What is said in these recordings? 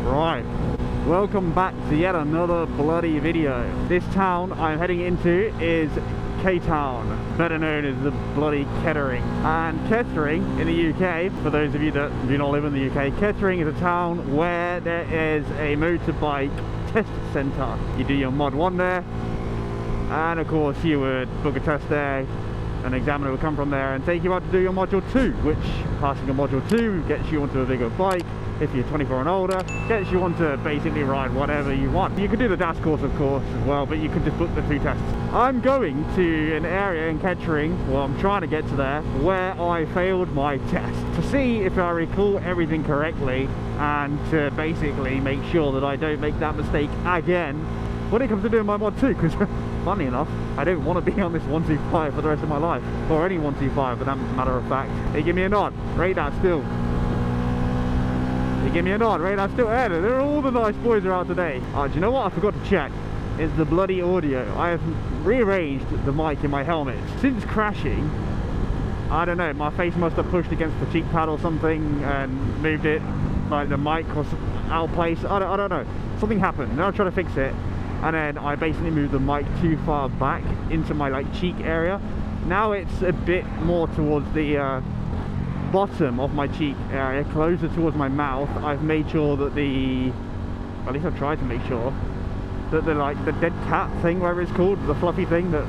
Right, welcome back to yet another bloody video. This town I'm heading into is K-Town, better known as the bloody Kettering. And Kettering in the UK, for those of you that do not live in the UK, Kettering is a town where there is a motorbike test centre. You do your mod 1 there, and of course you would book a test there. An examiner will come from there and take you out to do your module 2, which passing a module 2 gets you onto a bigger bike. If you're 24 and older, gets you on to basically ride whatever you want. You can do the dash course of course as well, but you can just book the 2 tests. I'm going to an area in Kettering, well I'm trying to get to there, where I failed my test. To see if I recall everything correctly and to basically make sure that I don't make that mistake again when it comes to doing my mod 2, because funny enough, I don't want to be on this 125 for the rest of my life. Or any 125 for that matter of fact. Hey, give me a nod, rate that still. Give me a nod, right? I'm still at it. They're all the nice boys are out today. Do you know what I forgot to check? Is the bloody audio. I have rearranged the mic in my helmet. Since crashing, I don't know, my face must have pushed against the cheek pad or something and moved it, like the mic was out of place. I don't know. Something happened. Then I tried to fix it, and then I basically moved the mic too far back into my like cheek area. Now it's a bit more towards the bottom of my cheek area, closer towards my mouth. I've made sure that at least I've tried to make sure that the dead cat thing, whatever it's called, the fluffy thing that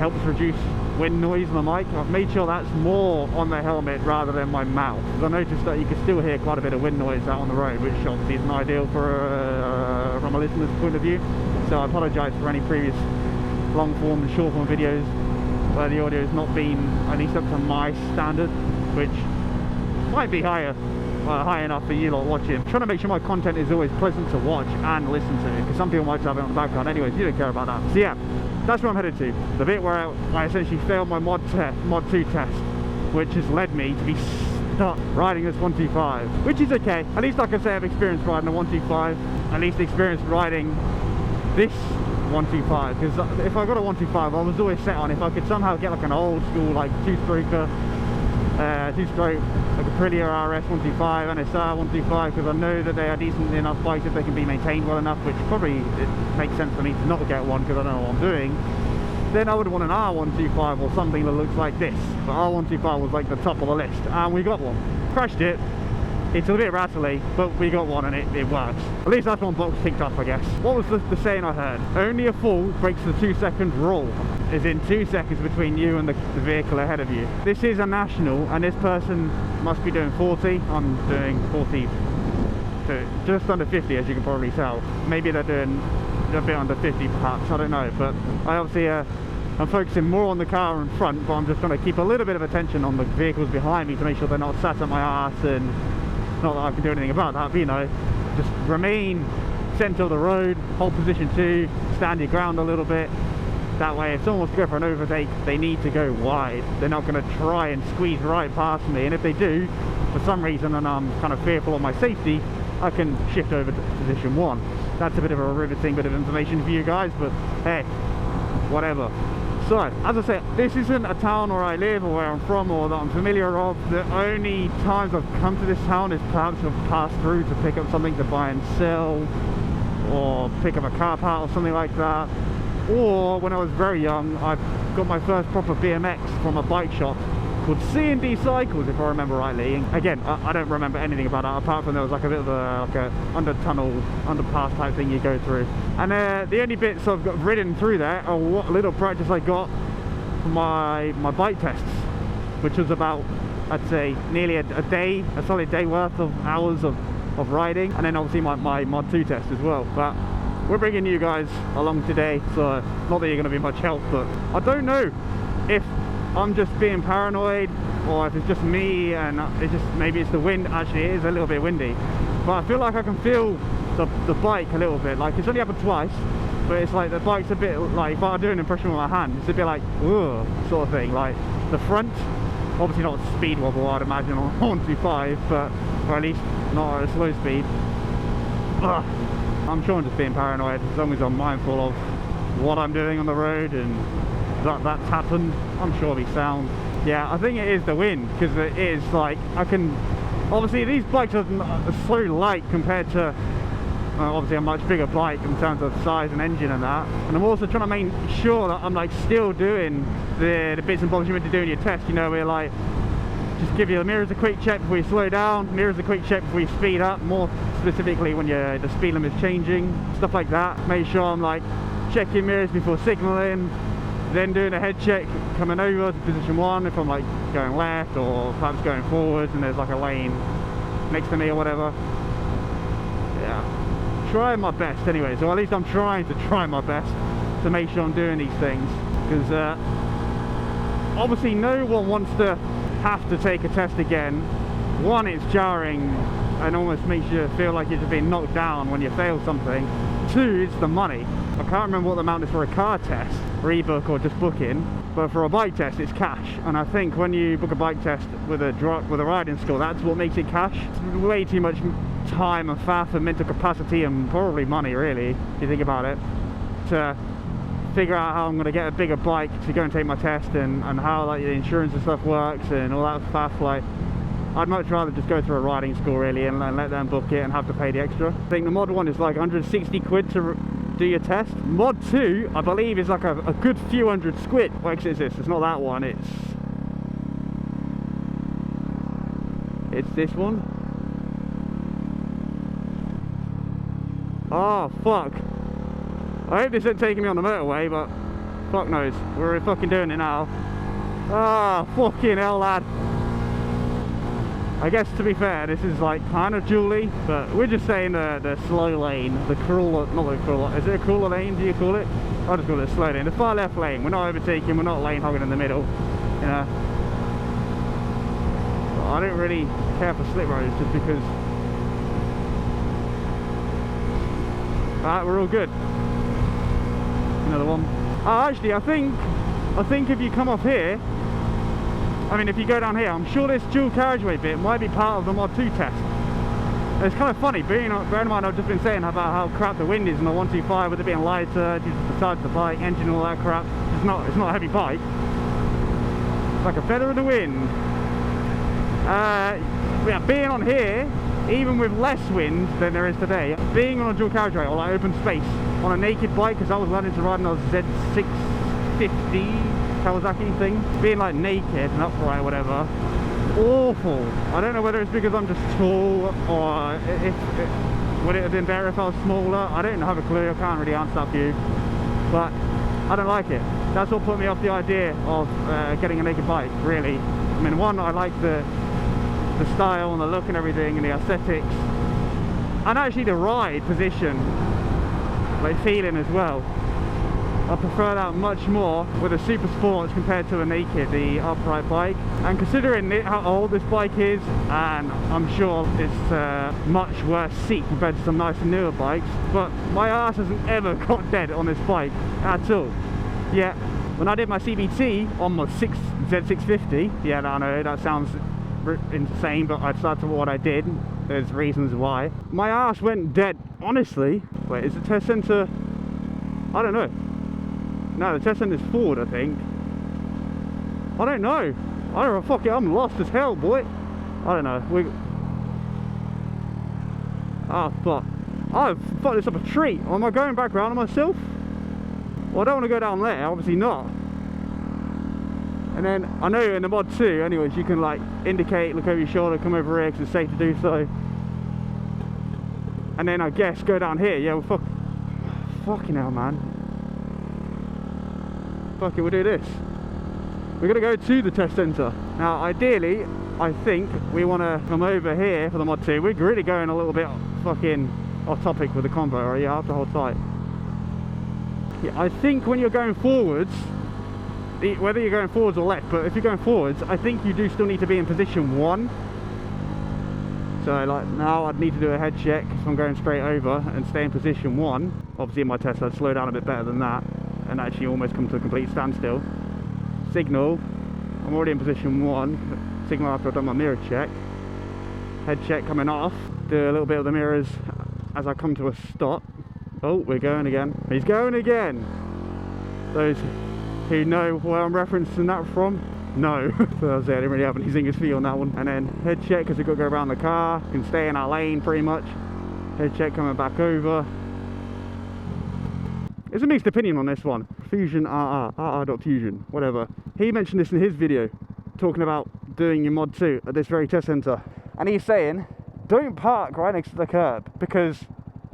helps reduce wind noise on the mic, I've made sure that's more on the helmet rather than my mouth, because I noticed that you can still hear quite a bit of wind noise out on the road, which obviously isn't ideal for from a listener's point of view. So I apologise for any previous long form and short form videos where the audio has not been at least up to my standard, which might be high enough for you lot watching. I'm trying to make sure my content is always pleasant to watch and listen to, because some people might have it on the background anyways. You don't care about that. So yeah, that's where I'm headed to. The bit where I essentially failed my mod 2 test, which has led me to be stuck riding this 125, which is okay. At least I can say I've experienced riding a 125, at least experienced riding this 125, because if I got a 125, I was always set on if I could somehow get like an old school like two-stroke like Aprilia RS 125, NSR 125, because I know that they are decent enough bikes if they can be maintained well enough, which probably it makes sense for me to not get one because I don't know what I'm doing. Then I would want an R125 or something that looks like this, but R125 was like the top of the list, and we got one. Crashed it. It's a bit rattly, but we got one and it works. At least that's one box picked up, I guess. What was the saying I heard? Only a fool breaks the 2-second rule. Is in 2 seconds between you and the vehicle ahead of you. This is a national, and this person must be doing 40. I'm doing 40 to just under 50, as you can probably tell. Maybe they're doing a bit under 50 perhaps, I don't know. But I obviously I'm focusing more on the car in front, but I'm just trying to keep a little bit of attention on the vehicles behind me to make sure they're not sat at my ass, and not that I can do anything about that, but you know, just remain centre of the road, hold position 2, stand your ground a little bit. That way, if someone wants to go for an overtake, they need to go wide. They're not going to try and squeeze right past me, and if they do, for some reason, and I'm kind of fearful of my safety, I can shift over to position 1. That's a bit of a riveting bit of information for you guys, but hey, whatever. So, as I said, this isn't a town where I live or where I'm from or that I'm familiar of. The only times I've come to this town is perhaps I've passed through to pick up something to buy and sell, or pick up a car part or something like that. Or when I was very young, I got my first proper BMX from a bike shop called C&D Cycles, if I remember rightly. And again, I don't remember anything about that, apart from there was like a bit of a under-tunnel, underpass type thing you go through. And the only bits I've got ridden through there are what little practice I got for my bike tests, which was about, I'd say, nearly a solid day worth of hours of riding, and then obviously my mod 2 test as well. But we're bringing you guys along today, so not that you're going to be much help, but I don't know if I'm just being paranoid or if it's just me and maybe it's the wind. Actually, it is a little bit windy, but I feel like I can feel the bike a little bit. Like, it's only happened twice, but it's like the bike's a bit like, if I do an impression with my hand, it's a bit like ugh sort of thing. Like the front, obviously not speed wobble I'd imagine on 125, but or at least not at a slow speed. Ugh. I'm sure I'm just being paranoid, as long as I'm mindful of what I'm doing on the road and that's happened. I'm sure I'll be sound. Yeah, I think it is the wind, because it is like, I can Obviously these bikes are so light compared to obviously a much bigger bike in terms of size and engine and that. And I'm also trying to make sure that I'm like still doing the bits and bobs you meant to do in your test, you know, where like just give your mirrors a quick check before you slow down, mirrors a quick check before you speed up, more specifically when the speed limit is changing, stuff like that. Make sure I'm like checking mirrors before signaling, then doing a head check coming over to position 1 if I'm like going left or perhaps going forwards and there's like a lane next to me or whatever. Yeah, trying my best anyway, so at least I'm trying to try my best to make sure I'm doing these things, because obviously no one wants to have to take a test again. One, it's jarring and almost makes you feel like you're just being knocked down when you fail something. Two, it's the money. I can't remember what the amount is for a car test, rebook or just booking, but for a bike test it's cash. And I think when you book a bike test with a riding school, that's what makes it cash. It's way too much time and faff and mental capacity and probably money, really, if you think about it, to figure out how I'm going to get a bigger bike to go and take my test and how like the insurance and stuff works and all that faff. Like, I'd much rather just go through a riding school really and let them book it and have to pay the extra. I think the Mod 1 is like 160 quid to do your test. Mod 2 I believe is like a good few hundred squid. What exit is this? It's not that one, it's this one. Oh fuck, I hope this isn't taking me on the motorway, but fuck knows, we're fucking doing it now. Ah, fucking hell, lad. I guess to be fair, this is like kind of dually, but we're just saying the slow lane, the crueler, not the crueler, is it a crueler lane, do you call it? I'll just call it a slow lane, the far left lane. We're not overtaking, we're not lane hogging in the middle, you know. But I don't really care for slip roads just because. Alright, we're all good. Another one. Actually, I think if you come off here, I mean if you go down here, I'm sure this dual carriageway bit might be part of the Mod 2 test. It's kind of funny, bearing in mind I've just been saying about how crap the wind is in the 125 with it being lighter due to the size of the bike, engine, all that crap. It's not a heavy bike. It's like a feather in the wind. Yeah, being on here, even with less wind than there is today, being on a dual carriageway or like open space on a naked bike, because I was learning to ride on a Z650 Kawasaki thing, being like naked and upright, whatever, awful. I don't know whether it's because I'm just tall or would it have been better if I was smaller. I don't have a clue, I can't really answer that for you, but I don't like it. That's what put me off the idea of getting a naked bike, really. I mean, one, I like the style and the look and everything and the aesthetics, and actually the ride position, like feeling as well. I prefer that much more with a super sports compared to a naked, the upright bike. And considering how old this bike is, and I'm sure it's a much worse seat compared to some nice and newer bikes, but my ass hasn't ever got dead on this bike at all. Yeah, when I did my CBT on my Z650, yeah, I know that sounds insane, but that's what I did. There's reasons why. My ass went dead, honestly. Wait, is the test center? I don't know. No, the test center is forward, I think. I don't know. I don't know. Fuck it, I'm lost as hell, boy. I don't know. Oh fuck. I've fucked this up a treat. Am I going back round on myself? Well, I don't want to go down there. Obviously not. And then I know in the Mod 2 anyways you can like indicate, look over your shoulder, come over here because it's safe to do so. And then I guess go down here. Yeah, well fucking hell, man. Fuck it, we'll do this. We're gonna go to the test centre. Now ideally I think we want to come over here for the Mod 2. We're really going a little bit fucking off topic with the combo, or you have to hold tight. Yeah, I think when you're going forwards, whether you're going forwards or left, but if you're going forwards, I think you do still need to be in position 1. So like now I'd need to do a head check if I'm going straight over and stay in position 1. Obviously in my test I'd slow down a bit better than that and actually almost come to a complete standstill. Signal, I'm already in position 1. Signal after I've done my mirror check. Head check coming off. Do a little bit of the mirrors as I come to a stop. Oh, we're going again. He's going again. Those who know where I'm referencing that from, no. So I didn't really have any zingers for you on that one. And then head check, because we've got to go around the car. You can stay in our lane pretty much. Head check coming back over. It's a mixed opinion on this one. Fusion RR.fusion, whatever. He mentioned this in his video, talking about doing your mod 2 at this very test center. And he's saying, don't park right next to the curb, because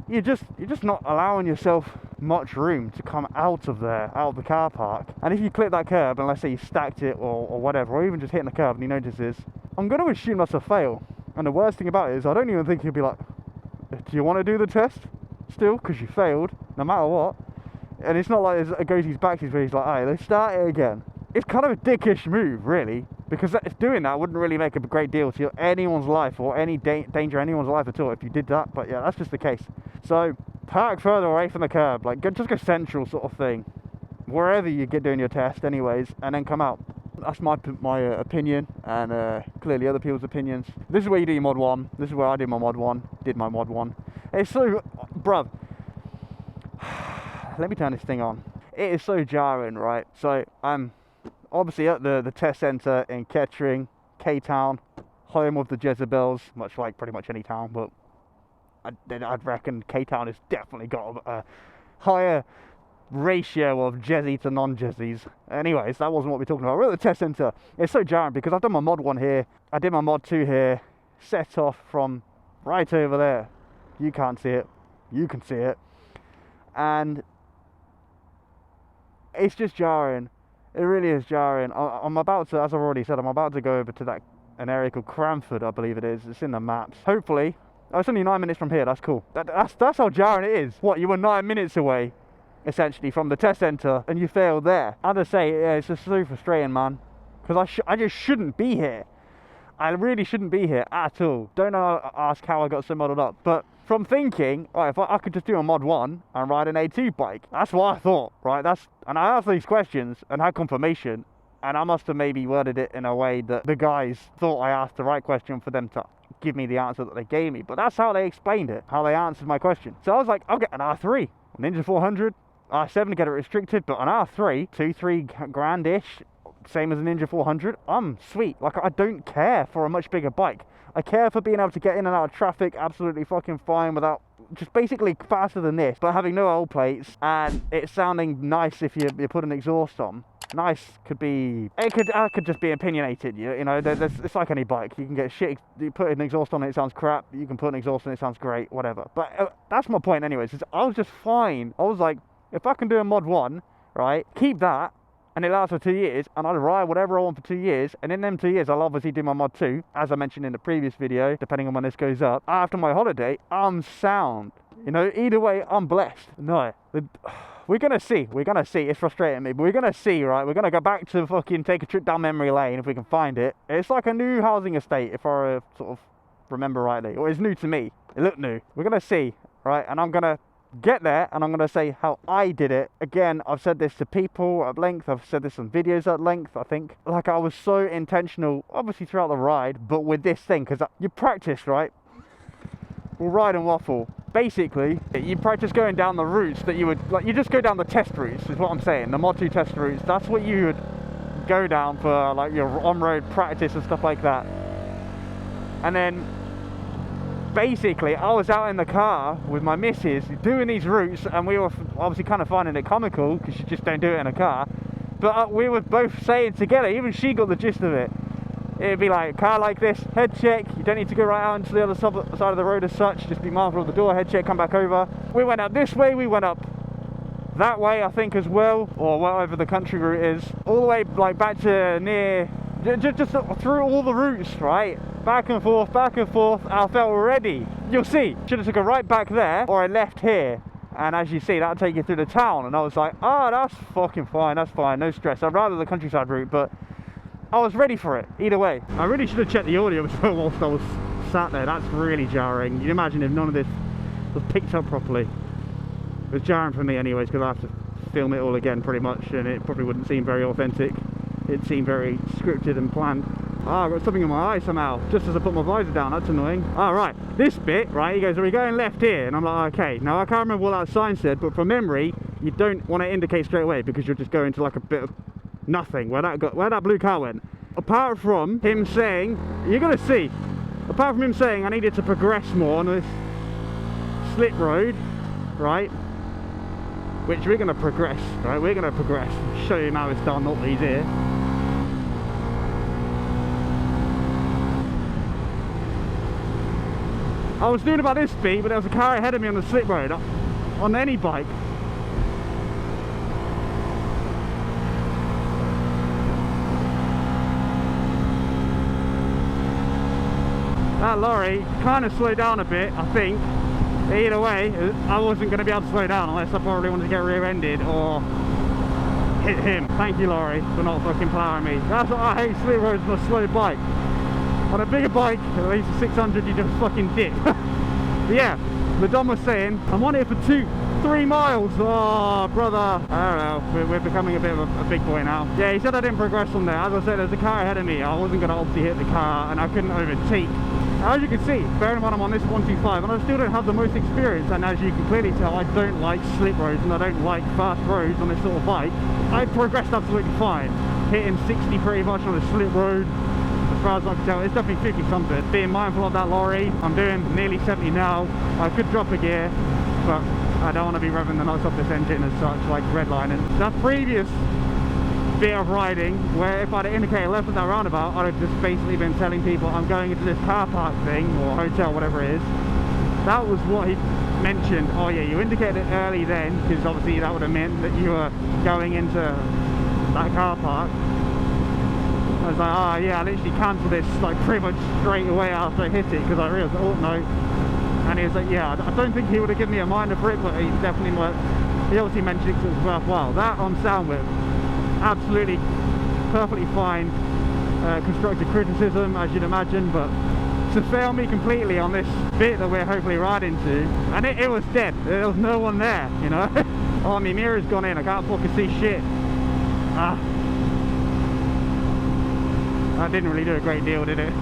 you're just not allowing yourself much room to come out of the car park. And if you clip that curb, and let's say you stacked it or whatever, or even just hitting the curb and he notices, I'm going to assume that's a fail. And the worst thing about it is, I don't even think he'll be like, do you want to do the test still? Because you failed, no matter what. And it's not like it goes his back where he's like, alright, let's start it again. It's kind of a dickish move, really, because doing that wouldn't really make a great deal to anyone's life, or any danger anyone's life at all if you did that. But yeah, that's just the case. So park further away from the curb, like just go central sort of thing, wherever you get doing your test anyways, and then come out. That's my opinion, and clearly other people's opinions. This is where you do your mod 1. This is where I did my mod 1. It's so, bruv, let me turn this thing on. It is so jarring, right? So I'm obviously at the test center in Kettering, K-Town, home of the Jezebels, much like pretty much any town, but I'd reckon K-Town has definitely got a higher ratio of Jezzy to non-Jezzies. Anyways, that wasn't what we're talking about. We're at the test center. It's so jarring because I've done my mod 1 here, I did my mod 2 here, set off from right over there. You can't see it, you can see it, and it's just jarring. It really is jarring. I'm about to, as I've already said, I'm about to go over to an area called Cranford, I believe it is. It's in the maps. Hopefully, it's only 9 minutes from here. That's cool. That's how jarring it is. What, you were 9 minutes away, essentially, from the test center, and you failed there. As I say, yeah, it's just so frustrating, man. Because I just shouldn't be here. I really shouldn't be here at all. Don't ask how I got so muddled up, but from thinking, right, if I could just do a mod 1 and ride an A2 bike, that's what I thought, right? And I asked these questions and had confirmation, and I must have maybe worded it in a way that the guys thought I asked the right question for them to give me the answer that they gave me. But that's how they explained it, how they answered my question. So I was like, I'll get an R3, Ninja 400, R7 to get it restricted, but an R3, 2-3 grand-ish, same as a Ninja 400, I'm sweet. Like, I don't care for a much bigger bike. I care for being able to get in and out of traffic absolutely fucking fine without, just basically faster than this, but having no old plates and it sounding nice if you put an exhaust on. Nice could be, I could just be opinionated, you know, it's like any bike. You can get shit, you put an exhaust on it, it sounds crap. You can put an exhaust on it, it sounds great, whatever. But that's my point anyways, is I was just fine. I was like, if I can do a mod 1, right, keep that, and it lasts for 2 years, and I'll ride whatever I want for 2 years, and in them 2 years I'll obviously do my mod 2, as I mentioned in the previous video, depending on when this goes up. After my holiday, I'm sound. You know, either way, I'm blessed. No, we're gonna see, it's frustrating me, but we're gonna see, right? We're gonna go back to fucking take a trip down memory lane if we can find it. It's like a new housing estate, if I sort of remember rightly, or it's new to me, it looked new. We're gonna see, right? And I'm gonna get there and I'm going to say how I did it. Again, I've said this to people at length, I've said this on videos at length, I think. Like, I was so intentional, obviously throughout the ride, but with this thing, because you practice, right? We'll ride and waffle. Basically, you practice going down the routes that you would, like, you just go down the test routes, is what I'm saying, the mod 2 test routes. That's what you would go down for, like, your on-road practice and stuff like that. And then basically, I was out in the car with my missus doing these routes, and we were obviously kind of finding it comical because you just don't do it in a car. But we were both saying together, even she got the gist of it. It'd be like, car like this, head check, you don't need to go right out into the other side of the road as such, just be mindful of the door, head check, come back over. We went up this way, we went up that way, I think, as well, or whatever the country route is, all the way like back to near, just through all the routes, right? Back and forth, I felt ready. You'll see, should have took a right back there, or I left here. And as you see, that'll take you through the town. And I was like, oh, that's fucking fine, that's fine, no stress. I'd rather the countryside route, but I was ready for it, either way. I really should have checked the audio as well whilst I was sat there. That's really jarring. You can imagine if none of this was picked up properly. It was jarring for me anyways, because I have to film it all again pretty much, and it probably wouldn't seem very authentic. It seemed very scripted and planned. Ah, I've got something in my eye somehow, just as I put my visor down. That's annoying. All right, this bit, right, he goes, are we going left here? And I'm like, okay. Now, I can't remember what that sign said, but from memory, you don't want to indicate straight away because you'll just go into like a bit of nothing. Where that blue car went. Apart from him saying, you're gonna see, apart from him saying I needed to progress more on this slip road, right? Which we're gonna progress, right? We're gonna progress. Show you now it's done, not these here. I was doing about this speed, but there was a car ahead of me on the slip road, on any bike. That lorry kind of slowed down a bit, I think. Either way, I wasn't going to be able to slow down unless I probably wanted to get rear-ended or hit him. Thank you, lorry, for not fucking ploughing me. That's what I hate, slip roads on a slow bike. On a bigger bike, at least a 600, you just fucking dip. But yeah, the Dom was saying, I'm on here for 2-3 miles. Oh, brother. I don't know, we're becoming a bit of a big boy now. Yeah, he said I didn't progress on there. As I said, there's a car ahead of me. I wasn't going to obviously hit the car, and I couldn't overtake. As you can see, bearing in mind I'm on this 125, and I still don't have the most experience, and as you can clearly tell, I don't like slip roads, and I don't like fast roads on this sort of bike. I progressed absolutely fine, hitting 60 pretty much on a slip road. As far as I can tell, it's definitely 50 something. Being mindful of that lorry, I'm doing nearly 70 now. I could drop a gear, but I don't want to be revving the nuts off this engine as such, like redlining. That previous bit of riding, where if I'd indicated left at that roundabout, I'd have just basically been telling people I'm going into this car park thing, or hotel, whatever it is. That was what he mentioned. Oh yeah, you indicated it early then, because obviously that would have meant that you were going into that car park. I was like, oh yeah, I literally cancelled this like pretty much straight away after I hit it, because I realised, oh no. And he was like, yeah, I don't think he would have given me a minder for it, but he definitely would. He obviously mentioned it because it was worthwhile. That on sound with absolutely perfectly fine, constructive criticism, as you'd imagine, but to fail me completely on this bit that we're hopefully riding to, and it was dead. There was no one there, you know. Oh, my mirror's gone in. I can't fucking see shit. That didn't really do a great deal, did it?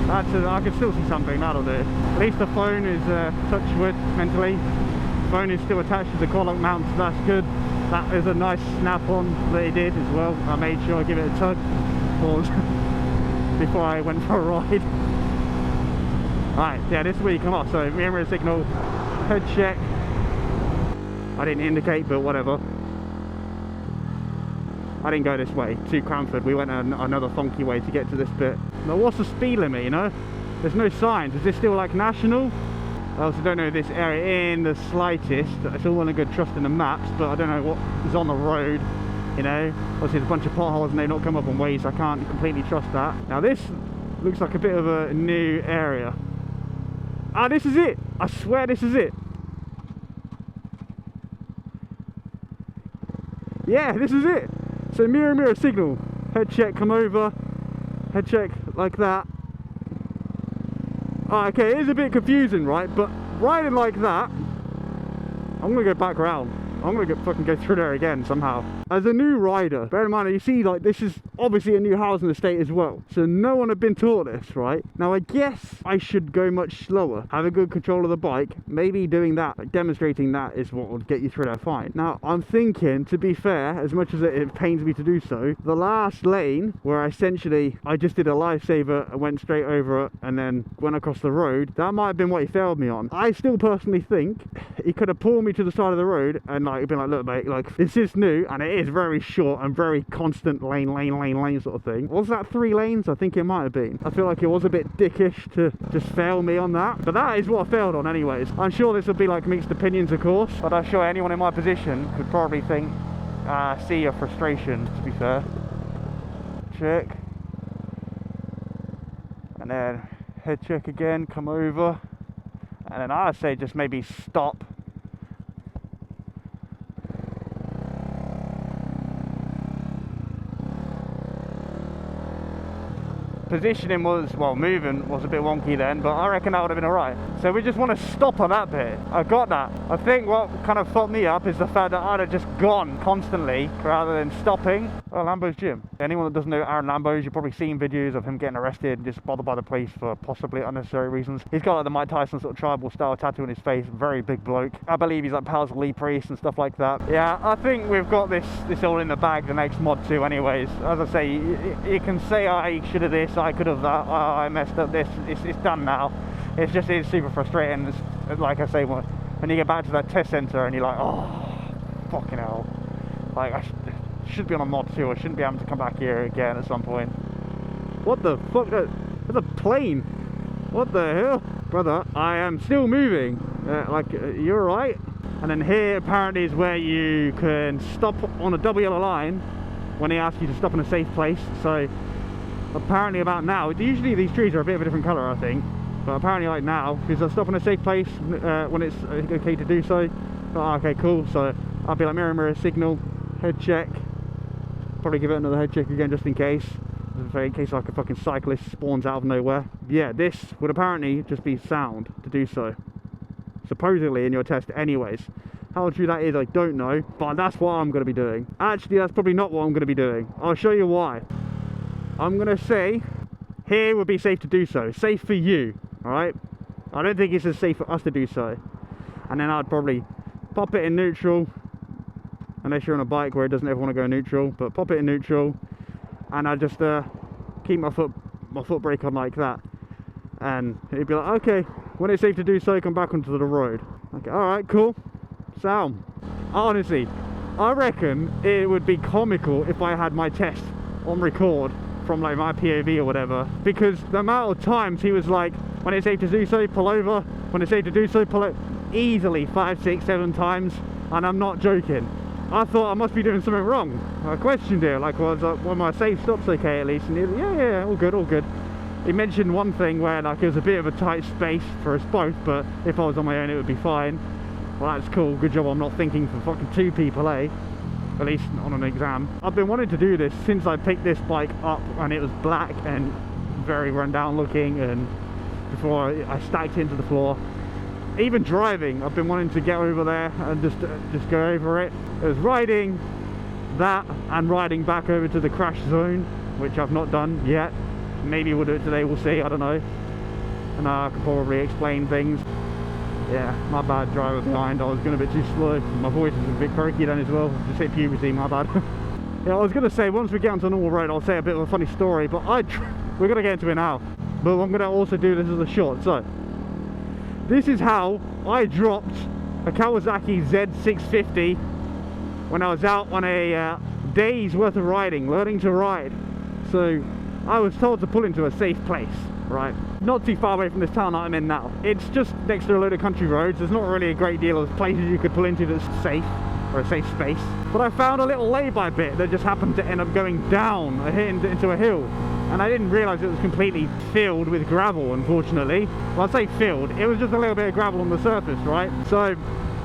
I can still see something. That'll do. At least the phone is touch wood mentally. The phone is still attached to the collar mount, so that's good. That is a nice snap-on that he did as well. I made sure I give it a tug before I went for a ride. Right, yeah, this week I'm off. So mirror signal, head check. I didn't indicate, but whatever. I didn't go this way to Cranford. We went another funky way to get to this bit. Now, what's the speed limit? You know, there's no signs. Is this still like national? I also don't know this area in the slightest. It's all well and good trusting the maps, but I don't know what is on the road, you know. Obviously there's a bunch of potholes and they've not come up on ways, so I can't completely trust that. Now this looks like a bit of a new area. Ah, this is it! I swear this is it! Yeah, this is it! So mirror signal, head check, come over, head check like that. Oh, okay, it is a bit confusing, right? But riding like that, I'm gonna go back round. I'm gonna fucking go through there again somehow. As a new rider, bear in mind, you see, like, this is obviously a new housing estate as well. So no one had been taught this, right? Now, I guess I should go much slower, have a good control of the bike. Maybe doing that, like demonstrating that, is what would get you through there fine. Now, I'm thinking, to be fair, as much as it pains me to do so, the last lane, where I just did a lifesaver and went straight over it and then went across the road, that might have been what he failed me on. I still personally think he could have pulled me to the side of the road and like been like, look mate, like, this is new and it is very short and very constant lane sort of thing. Was that 3 lanes? I think it might have been. I feel like it was a bit dickish to just fail me on that, but that is what I failed on anyways. I'm sure this will be like mixed opinions, of course, but I'm sure anyone in my position could probably think, see your frustration, to be fair. Check. And then head check again, come over. And then I'd say just maybe stop. positioning was, well, movement was a bit wonky then, but I reckon that would have been alright. So we just want to stop on that bit. I got that. I think what kind of fucked me up is the fact that I'd have just gone constantly rather than stopping. Oh, Lambo's gym. Anyone that doesn't know Aaron Lambo's, you've probably seen videos of him getting arrested and just bothered by the police for possibly unnecessary reasons. He's got like the Mike Tyson sort of tribal style tattoo on his face, very big bloke. I believe he's like pals with Lee Priest and stuff like that. Yeah, I think we've got this all in the bag, the next mod too anyways. As I say, you can say I should have this, I could have that, I messed up this, it's done now. It's super frustrating. It's, like I say, when you get back to that test centre and you're like, oh, fucking hell. Like, I should be on a mod too, I shouldn't be having to come back here again at some point. What the fuck? There's a plane. What the hell? Brother, I am still moving. You're right. And then here apparently is where you can stop on a double yellow line when they ask you to stop in a safe place. So apparently about now, usually these trees are a bit of a different colour I think, but apparently like now, because I stop in a safe place when it's okay to do so. Oh, okay, cool. So I'll be like mirror signal, head check, probably give it another head check again just in case like a fucking cyclist spawns out of nowhere. Yeah, this would apparently just be sound to do so, supposedly in your test anyways. How true that is I don't know, but that's what I'm going to be doing. Actually, that's probably not what I'm going to be doing. I'll show you why. I'm going to say here would be safe to do so, safe for you, alright? I don't think it's as safe for us to do so. And then I'd probably pop it in neutral, unless you're on a bike where it doesn't ever want to go neutral, but pop it in neutral, and I just keep my foot brake on like that, and it'd be like, okay, when it's safe to do so, come back onto the road. Okay, all right, cool, sound. Honestly, I reckon it would be comical if I had my test on record from like my POV or whatever, because the amount of times he was like, when it's safe to do so, pull over, when it's safe to do so, pull it, easily 5, 6, 7 times, and I'm not joking. I thought I must be doing something wrong. I questioned it, like, was my safe stops okay at least? And he was, yeah, all good, all good. He mentioned one thing where like it was a bit of a tight space for us both, but if I was on my own it would be fine. Well, that's cool, good job I'm not thinking for fucking 2 people, eh? At least on an exam. I've been wanting to do this since I picked this bike up and it was black and very run down looking, and before I stacked it into the floor. Even driving, I've been wanting to get over there and just go over it. It was riding that and riding back over to the crash zone, which I've not done yet. Maybe we'll do it today, we'll see, I don't know. And I can probably explain things. Yeah, my bad, driver behind. I was going a bit too slow. My voice is a bit croaky then as well. Just hit puberty, my bad. Yeah, I was going to say, once we get onto a normal road, I'll say a bit of a funny story, but we're going to get into it now. But I'm going to also do this as a short. So, this is how I dropped a Kawasaki Z650 when I was out on a day's worth of riding, learning to ride. So, I was told to pull into a safe place, right? Not too far away from this town that I'm in now. It's just next to a load of country roads. There's not really a great deal of places you could pull into that's safe, or a safe space. But I found a little lay-by bit that just happened to end up going down into a hill. And I didn't realise it was completely filled with gravel, unfortunately. Well, I say filled, it was just a little bit of gravel on the surface, right? So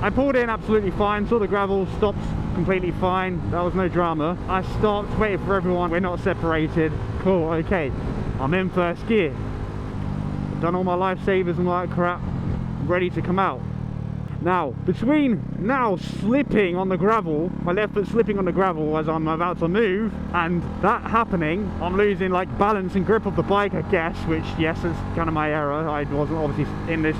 I pulled in absolutely fine, saw the gravel, stopped completely fine, there was no drama. I stopped, waited for everyone, we're not separated, cool, okay. I'm in first gear. I've done all my lifesavers and all that crap, I'm ready to come out. Now, between now slipping on the gravel, my left foot slipping on the gravel as I'm about to move, and that happening, I'm losing like balance and grip of the bike, I guess, which, yes, is kind of my error. I wasn't obviously in this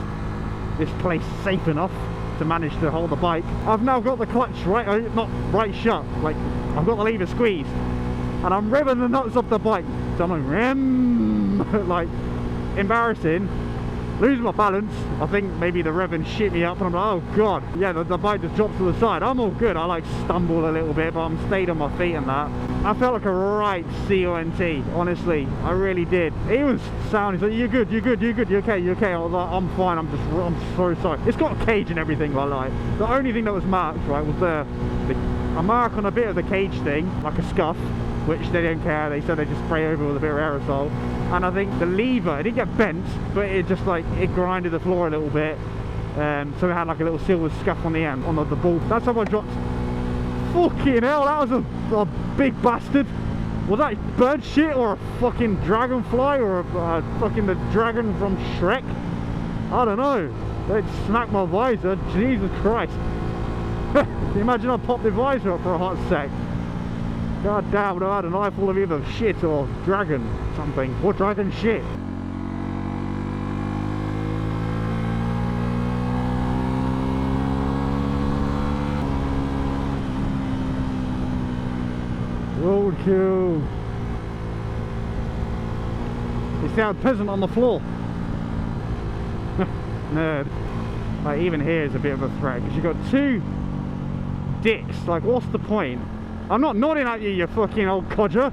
place safe enough to manage to hold the bike. I've now got the clutch not right shut, like I've got the lever squeezed, and I'm revving the nuts off the bike. So I'm like, like, embarrassing. Losing my balance, I think maybe the revving shit me up, and I'm like, oh god, yeah, the bike just drops to the side. I'm all good, I like stumble a little bit, but I'm stayed on my feet and that. I felt like a right CONT, honestly, I really did. He was sound, he's like, you're good, you okay? I was like, I'm fine, I'm so sorry. It's got a cage and everything, like, the only thing that was marked, right, was a mark on a bit of the cage thing, like a scuff, which they don't care, they said they just spray over with a bit of aerosol. And I think the lever, it didn't get bent, but it just like, it grinded the floor a little bit. So it had like a little silver scuff on the end, on the ball. That's how I dropped. Fucking hell, that was a big bastard. Was that bird shit or a fucking dragonfly or a fucking the dragon from Shrek? I don't know. They smacked my visor. Jesus Christ. Can you imagine I popped the visor up for a hot sec? God damn, I had an eye full of either shit or dragon something. Or dragon shit. Roadkill. You sound peasant on the floor. Nerd. Like, even here is a bit of a threat because you've got two dicks. Like, what's the point? I'm not nodding at you, you fucking old codger.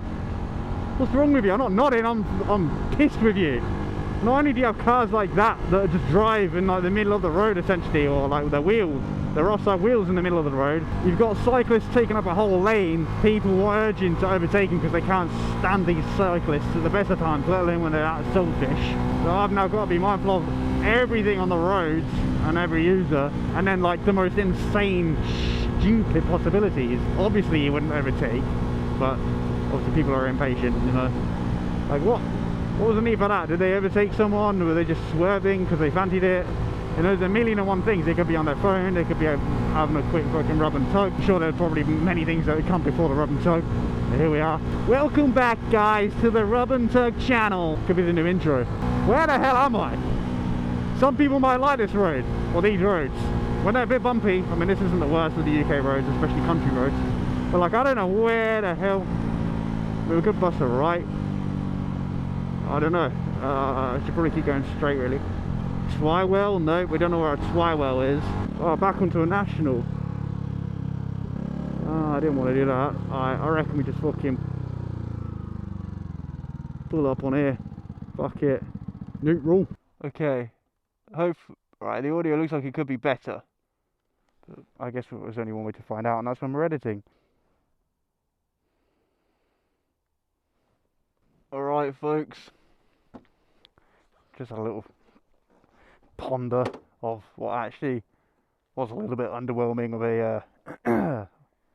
What's wrong with you? I'm not nodding. I'm pissed with you. Not only do you have cars like that just drive in like the middle of the road essentially, or like with their wheels, their offside wheels in the middle of the road. You've got cyclists taking up a whole lane, people urging to overtake them because they can't stand these cyclists at the best of times, let alone when they're that selfish. So I've now got to be mindful of everything on the roads and every user, and then like the most insane, stupid possibilities. Obviously you wouldn't overtake, but obviously people are impatient, you know. Like what was the need for that? Did they overtake someone? Were they just swerving because they fancied it? You know, there's a million and one things. They could be on their phone, they could be having a quick fucking rub and tug. I'm sure there's probably many things that would come before the rub and tug. But here we are. Welcome back, guys, to the Rub and Tug channel. Could be the new intro. Where the hell am I? Some people might like this road, or these roads. When they're a bit bumpy, I mean, this isn't the worst of the UK roads, especially country roads. But like, I don't know where the hell. We could bust a right. I don't know. I should probably keep going straight, really. Twywell? No, we don't know where a Twywell is. Oh, back onto a national. Oh, I didn't want to do that. I reckon we just fucking pull up on here. Fuck it. Neutral. Okay. Right, the audio looks like it could be better. But I guess there's only one way to find out, and that's when we're editing. Alright, folks. Just a little ponder of what actually was a little bit underwhelming of a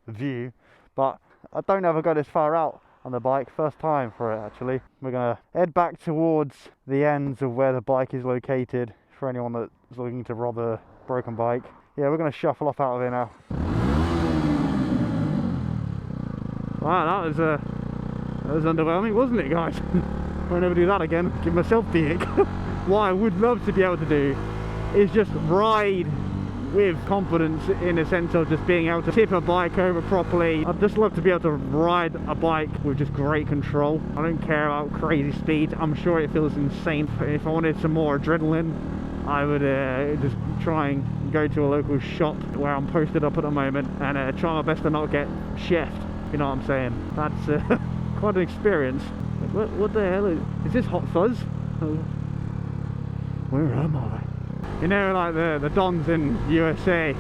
view, but I don't ever go this far out on the bike. First time for it, actually. We're gonna head back towards the ends of where the bike is located for anyone that's looking to rob a broken bike. Yeah, we're gonna shuffle off out of here now. Wow, that was underwhelming, wasn't it, guys? I'll never do that again. Give myself the ick. What I would love to be able to do is just ride with confidence, in a sense of just being able to tip a bike over properly. I'd just love to be able to ride a bike with just great control. I don't care about crazy speed. I'm sure it feels insane. If I wanted some more adrenaline, I would just try and go to a local shop where I'm posted up at the moment and try my best to not get chefed. You know what I'm saying? That's quite an experience. What the hell is this? Hot Fuzz? Where am I? You know, like the Dons in USA.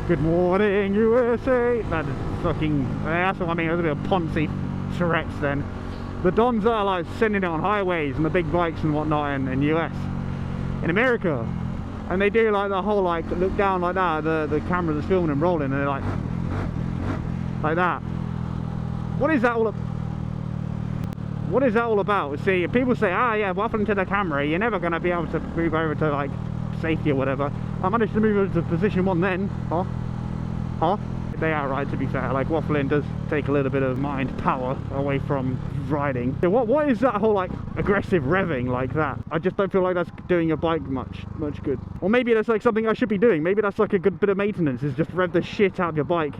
Good morning, USA. That is fucking. That's what I mean. There's a bit of Ponzi Tourette's then. The Dons are like sending it on highways and the big bikes and whatnot in US, in America, and they do like the whole like look down like that. The camera that's filming and rolling, and they're like that. What is that all about? What is that all about? See, people say, ah, yeah, waffling to the camera, you're never going to be able to move over to, like, safety or whatever. I managed to move over to position 1 then. Huh? They are right, to be fair. Like, waffling does take a little bit of mind power away from riding. So what is that whole, like, aggressive revving like that? I just don't feel like that's doing your bike much good. Or maybe that's, like, something I should be doing. Maybe that's, like, a good bit of maintenance, is just rev the shit out of your bike.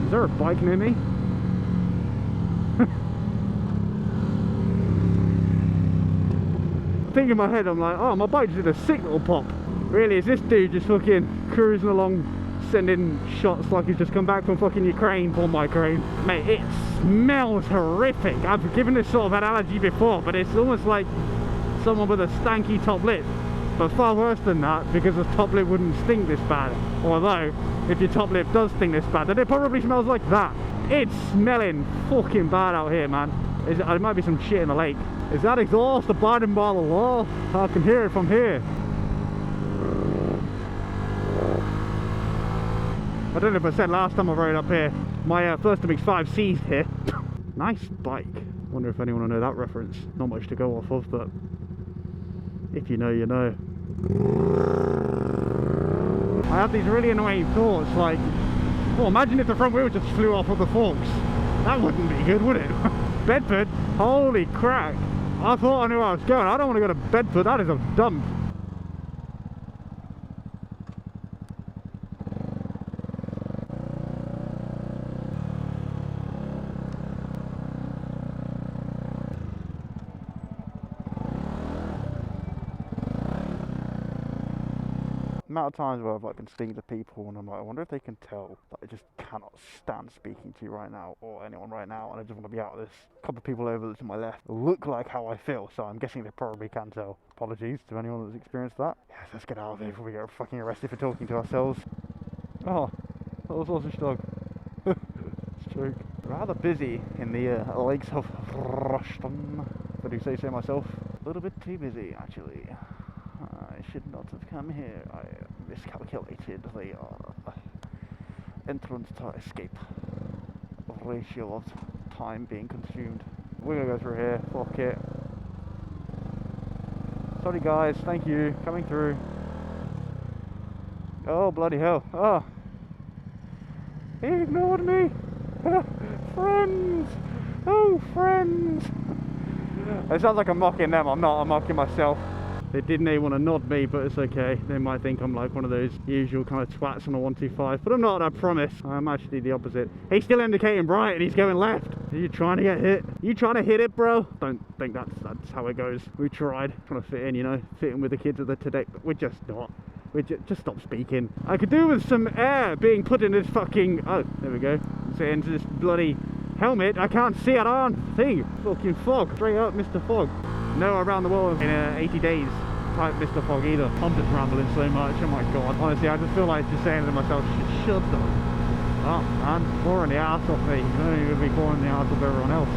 Is there a bike near me? I think in my head I'm like, oh, my bike did a sick little pop. Really, is this dude just fucking cruising along, sending shots like he's just come back from fucking Ukraine or my Ukraine? Mate, it smells horrific. I've given this sort of analogy before, but it's almost like someone with a stanky top lip. But far worse than that, because the top lip wouldn't stink this bad. Although, if your top lip does stink this bad, then it probably smells like that. It's smelling fucking bad out here, man. There might be some shit in the lake. Is that exhaust abiding by the law? I can hear it from here. I don't know if I said last time I rode up here, my first MX-5 seized here. Nice bike. Wonder if anyone will know that reference. Not much to go off of, but if you know, you know. I have these really annoying thoughts, like, well, imagine if the front wheel just flew off of the forks. That wouldn't be good, would it? Bedford? Holy crap. I thought I knew where I was going. I don't want to go to Bedford, that is a dump. Amount of times where I've like been speaking to people and I'm like, I wonder if they can tell that I just cannot stand speaking to you right now or anyone right now, and I just want to be out of this. A couple of people over to my left look like how I feel, so I'm guessing they probably can tell. Apologies to anyone that's experienced that. Yes, let's get out of here before we get fucking arrested for talking to ourselves. Oh, that was sausage dog. It's joke. Rather busy in the lakes of Rushton, if I do say so myself. A little bit too busy actually. I should not have come here. I miscalculated the entrance to escape ratio of time being consumed. We're gonna go through here. Fuck it. Sorry guys, thank you. Coming through. Oh bloody hell. Oh. He ignored me. Friends. Oh friends. It sounds like I'm mocking them. I'm not. I'm mocking myself. They didn't even want to nod me, but it's okay. They might think I'm like one of those usual kind of twats on a 125, but I'm not, I promise. I'm actually the opposite. He's still indicating right and he's going left. Are you trying to get hit? You trying to hit it, bro? Don't think that's how it goes. We tried trying to fit in, you know, fit in with the kids of the today, but we're just not. We just stop speaking. I could do with some air being put in this fucking, oh, there we go. Say into this bloody helmet. I can't see a darn thing. Fucking fog. Straight up, Mr. Fog. No around the world in 80 days type Mr. Fog either. I'm just rambling so much, oh my god. Honestly, I just feel like just saying to myself, shut up. Oh man, boring the arse off me. You know, you're going to be boring the arse of everyone else.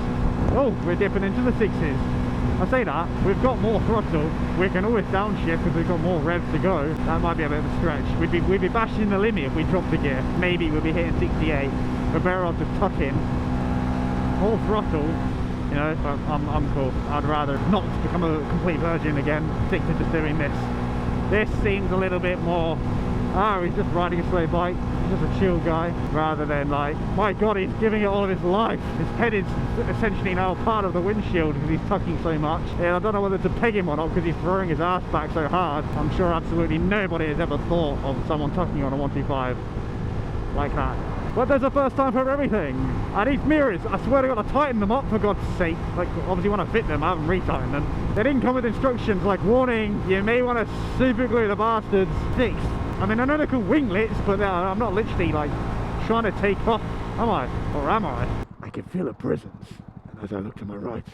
Oh, we're dipping into the 6s. I say that, we've got more throttle. We can always downshift because we've got more revs to go. That might be a bit of a stretch. We'd be bashing the limit if we dropped the gear. Maybe we'd be hitting 68. We're better off just tucking. More throttle. You know, I'm cool. I'd rather not become a complete virgin again, stick to just doing this. This seems a little bit more, he's just riding a slow bike, he's just a chill guy, rather than like, my god, he's giving it all of his life. His head is essentially now part of the windshield because he's tucking so much. And I don't know whether to peg him or not because he's throwing his ass back so hard. I'm sure absolutely nobody has ever thought of someone tucking on a 125 like that. But there's a first time for everything. And these mirrors, I swear to god, I tightened them up for God's sake. Like, obviously when I fit them, I haven't retightened them. They didn't come with instructions like, warning, you may want to super glue the bastards. 6. I mean, I know they're called winglets, but I'm not literally like trying to take off, am I? Or am I? I can feel a presence. And as I look to my right,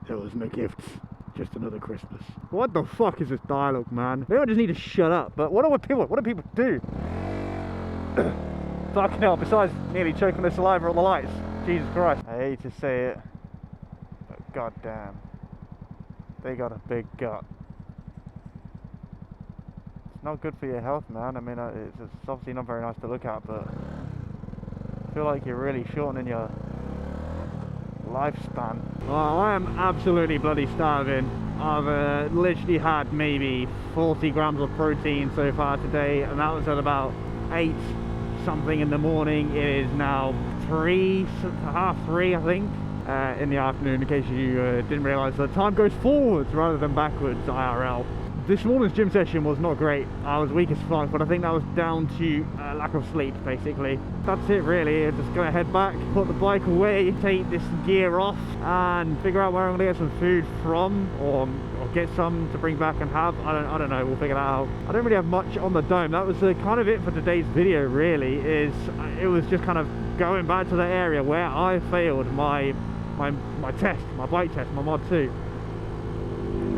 there was no gifts. Just another Christmas. What the fuck is this dialogue, man? Maybe I just need to shut up. But what do people do? Fucking hell, besides nearly choking the saliva on the lights. Jesus Christ. I hate to say it, but goddamn, they got a big gut. It's not good for your health, man. I mean, it's obviously not very nice to look at, but I feel like you're really shortening your lifespan. Well, I am absolutely bloody starving. I've literally had maybe 40 grams of protein so far today, and that was at about 8 something in the morning. It is now half 3 I think in the afternoon, in case you didn't realise that time goes forwards rather than backwards IRL. This morning's gym session was not great. I was weak as fuck, but I think that was down to lack of sleep basically. That's it really. I'm just gonna head back, put the bike away, take this gear off and figure out where I'm gonna get some food from, or get some to bring back and have. I don't know, we'll figure that out. I don't really have much on the dome. That was kind of it for today's video really. It was just kind of going back to the area where I failed my test, my bike test, my Mod 2.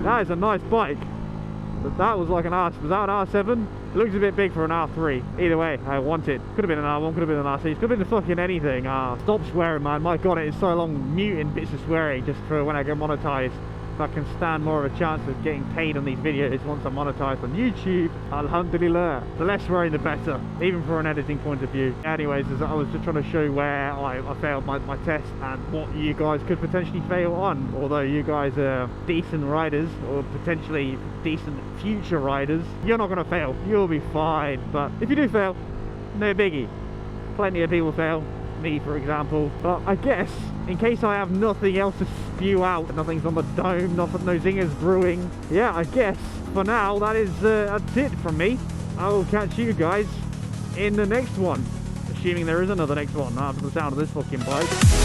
That is a nice bike. But that was like an R, was that an R7? It looks a bit big for an R3. Either way, I want it. Could have been an R1, could have been an R6, could have been the fucking anything. Stop swearing, man. My god, it is so long muting bits of swearing just for when I get monetized. I can stand more of a chance of getting paid on these videos once I'm monetized on YouTube. Alhamdulillah. The less worrying the better, even for an editing point of view. Anyways, as I was just trying to show where I failed my test and what you guys could potentially fail on. Although you guys are decent riders, or potentially decent future riders, you're not going to fail. You'll be fine. But if you do fail, no biggie. Plenty of people fail. Me, for example. But I guess, in case I have nothing else to spew out, nothing's on the dome, no zingers brewing, yeah, I guess for now that's it from me. I will catch you guys in the next one, assuming there is another next one after the sound of this fucking bike.